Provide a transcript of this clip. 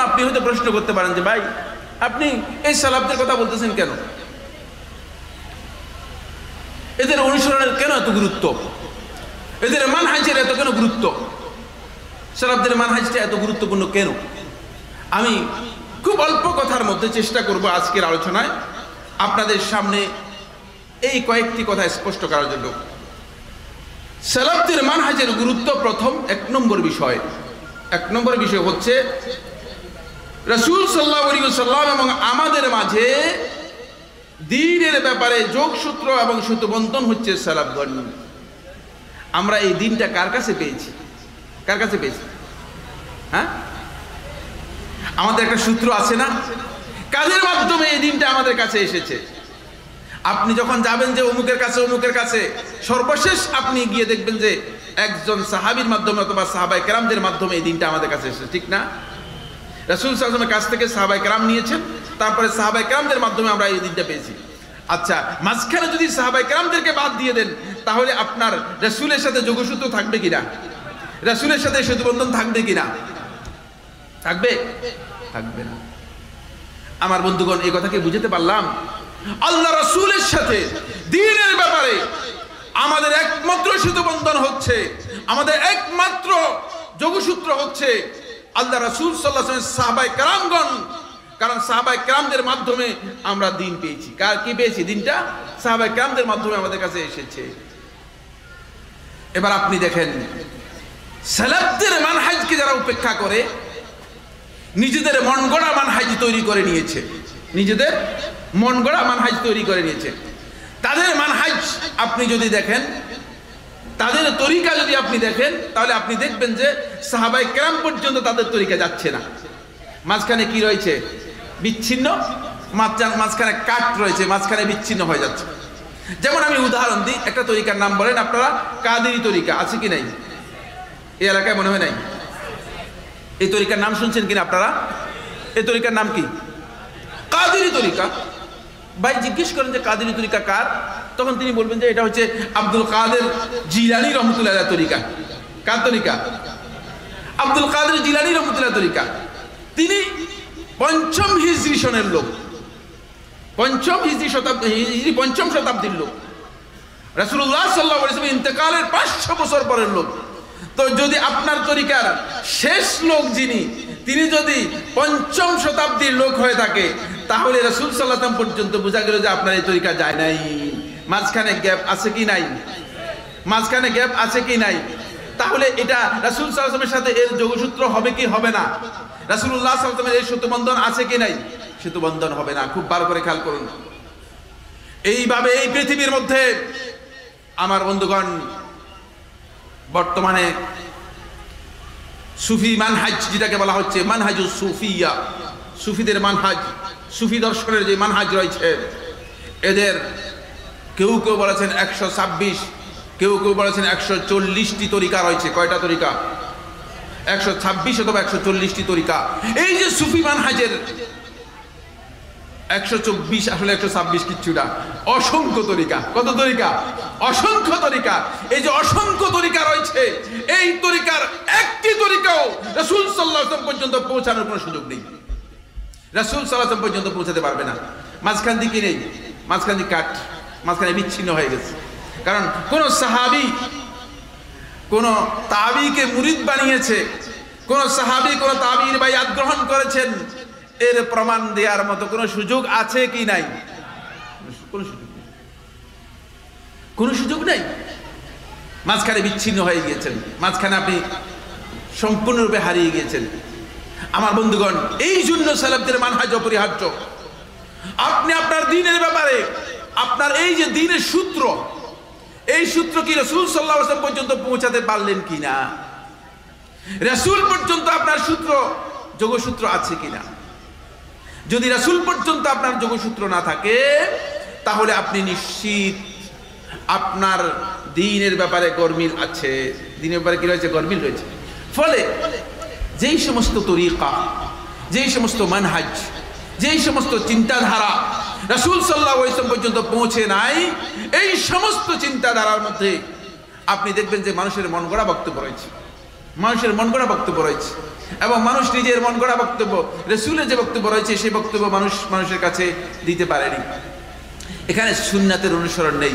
আপনি হয়তো প্রশ্ন করতে পারেন যে ভাই আপনি এই সালাফদের কথা বলতেছেন কেন, এদের অনুসরণের কেন এত গুরুত্ব, এদের মানহাজের এত কেন গুরুত্ব, সালাফদের মানহাজটা এত গুরুত্বপূর্ণ কেন? আমি খুব অল্প কথার মধ্যে চেষ্টা করব আজকের আলোচনায় আপনাদের সামনে এই কয়েকটি কথা স্পষ্ট করার জন্য। সালাফদের মানহাজের গুরুত্ব প্রথম এক নম্বর বিষয় হচ্ছে রাসূল সাল্লাল্লাহু আলাইহি ওয়াসাল্লাম এবং আমাদের মাঝে দ্বীনের ব্যাপারে যোগসূত্র এবং সেতুবন্ধন হচ্ছে সালাফগণ। আমরা এই দিনটা কার কাছে পেয়েছি? হ্যাঁ, আমাদের একটা সূত্র আছে না? কাদের মাধ্যমে এই দিনটা আমাদের কাছে এসেছে? আপনি যখন যাবেন যে অমুকের কাছে সর্বশেষ আপনি গিয়ে দেখবেন যে একজন সাহাবীর মাধ্যমে অথবা সাহাবায়ে কেরামদের মাধ্যমে এই দিনটা আমাদের কাছে এসেছে, ঠিক না? রাসূল সাল্লাল্লাহু আলাইহি ওয়াসাল্লামের কাছ থেকে সাহাবায়ে কেরাম নিয়েছেন, তারপরে সাহাবায়ে কেরামদের মাধ্যমে আমরা এই দিনটা পেয়েছি। আচ্ছা, মাঝখানে যদি সাহাবায়ে কেরামদেরকে বাদ দিয়ে দেন তাহলে আপনার রাসূলের সাথে যোগসূত্র থাকবে কিনা? রাসূলের সাথে সেতুবন্ধন থাকবে কিনা? থাকবে না। আমার বন্ধুগণ, এই কথা কি বুঝতে পারলাম? আল্লাহ রাসূলের সাথে দ্বীনের ব্যাপারে আমাদের একমাত্র সেতুবন্ধন হচ্ছে, আমাদের একমাত্র যোগসূত্র হচ্ছে আল্লাহ রাসূল সাল্লাল্লাহু আলাইহি ওয়াসাল্লাম, সাহাবায়ে কেরামগণ। কারণ সাহাবায়ে কেরামদের মাধ্যমে আমরা দিন পেয়েছি। কি পেয়েছি? দিনটা সাহাবায়ে কেরামদের মাধ্যমে আমাদের কাছে এসেছে। এবার আপনি দেখেন, সালাফদের মানহাজকে যারা উপেক্ষা করে নিজেদের মন গড়া মানহাজ তৈরি করে নিয়েছে, তাদের মানহাজ আপনি যদি দেখেন, তাদের তরিকা যদি আপনি দেখেন, তাহলে আপনি দেখবেন যে সাহাবায়ে কেরাম পর্যন্ত তাদের তরিকা যাচ্ছে না। মাঝখানে কি রয়েছে? বিচ্ছিন্ন, মাঝখানে কাট রয়েছে, মাঝখানে বিচ্ছিন্ন হয়ে যাচ্ছে। যেমন আমি উদাহরণ দিই, একটা তরিকার নাম বলেন আপনারা, কাদেরি তরিকা আছে কি নাই? এই এলাকায় মনে হয় নাই। এই তরিকার নাম শুনছেন কিনা আপনারা? এই তরিকার নাম কি? কাদেরি তরিকা। ভাই জিজ্ঞেস করেন যে কাদেরি তরিকা কার, তখন তিনি বলবেন যে এটা হচ্ছে আব্দুল কাদের জিলানী রহমতুল্লাহ তরিকা। কার তরিকা? আব্দুল কাদের জিলানী রহমতুল্লাহ তরিকা। তিনি ৫ম হিজরি সনের লোক, ৫ম শতাব্দীর লোক। রাসূলুল্লাহ সাল্লাল্লাহু আলাইহি ওয়াসাল্লাম ইন্তেকালের ৫০০ বছর পরের লোক। তো যদি আপনার তরিকার শেষ লোক যিনি, তিনি যদি ৫ম শতাব্দীর লোক হয়ে থাকে, তাহলে রাসূল সাল্লাল্লাহু আলাইহি ওয়াসাল্লাম পর্যন্ত বোঝা গেল যে আপনার এই তরিকা যায় নাই। মাঝখানে গ্যাপ আছে কি নাই? তাহলে এটা রাসূল সাল্লাল্লাহু আলাইহি ওয়াসাল্লামের সাথে এর যোগসূত্র হবে কি হবে না? রাসূলুল্লাহ সাল্লাল্লাহু আলাইহি ওয়াসাল্লামের এই সেতুবন্ধন আছে কি নাই? সেতুবন্ধন হবে না। খুব ভালো করে খেয়াল করুন। এইভাবে এই পৃথিবীর মধ্যে আমার বন্ধুগণ, বর্তমানে সুফি মানহাজ যেটাকে বলা হচ্ছে মানহাজুস সুফিয়া, সুফিদের মানহাজ, সুফি দর্শনের যে মানহাজ রয়েছে, এদের কেউ বলেছেন ১২৬, কেউ বলেছেন ১৪০টি তরিকা রয়েছে। কয়টা তরিকা? ১২৬ অথবা ১৪০টি তরিকা। এই যে সুফি মানহাজের ১২৪, আসলে ১২৬ কিচ্ছু না, অসংখ্য তরিকা। কত তরিকা? অসংখ্য তরিকা। এই যে অসংখ্য তরিকা রয়েছে, এই তরিকার একটি তরিকাও রাসূল সাল্লাল্লাহু আলাইহি ওয়াসাল্লাম পর্যন্ত পৌঁছানোর কোনো সুযোগ নেই। রাসূল সাল্লাল্লাহু আলাইহি ওয়াসাল্লাম পর্যন্ত পৌঁছাতে পারবে না। মাঝখান দিকে নেই, মাঝখান দিকে কাট, মাঝখানে বিচ্ছিন্ন হয়ে গেছে। কারণ কোন সাহাবী কোন তাবিকে মুরিদ বানিয়েছে, কোন সাহাবী কোন তাবির বাইআত গ্রহণ করেছেন, এর প্রমাণ দেওয়ার মতো কোনো সুযোগ আছে কি নাই? কোনো সুযোগ নেই। মাঝখানে বিচ্ছিন্ন হয়ে গিয়েছেন, মাঝখানে আপনি সম্পূর্ণরূপে হারিয়ে গিয়েছেন। আমার বন্ধুগণ, এই জন্য সালাফদের মানহাজ অপরিহার্য। আপনি আপনার দ্বীনের ব্যাপারে আপনার এই যে দ্বীনের সূত্র, এই সূত্র কি রাসূল সাল্লাল্লাহু আলাইহি ওয়াসাল্লাম পর্যন্ত পৌঁছাতে পারলেন কিনা? রাসূল পর্যন্ত আপনার সূত্র, যোগসূত্র আছে কিনা? যদি রাসূল পর্যন্ত আপনার যোগসূত্র না থাকে, তাহলে আপনি নিশ্চিত আপনার দ্বীনের ব্যাপারে গরমিল আছে। দ্বীনের ব্যাপারে কি রয়েছে? গরমিল রয়েছে। ফলে যেই সমস্ত তরিকা, যেই সমস্ত মানহাজ, যেই সমস্ত চিন্তাধারা রাসূল সাল্লাল্লাহু আলাইহি ওয়াসাল্লাম পর্যন্ত পৌঁছে নাই, এই সমস্ত চিন্তাধারার মধ্যে আপনি দেখবেন যে মানুষের মন গড়া বক্তব্য রয়েছে। মানুষের মন গড়া বক্তব্য রয়েছে, এবং মানুষ নিজের মন গড়া বক্তব্য, রাসূলের যে বক্তব্য রয়েছে সেই বক্তব্য মানুষের কাছে দিতে পারেনি। এখানে সুন্নাতের অনুসরণ নেই।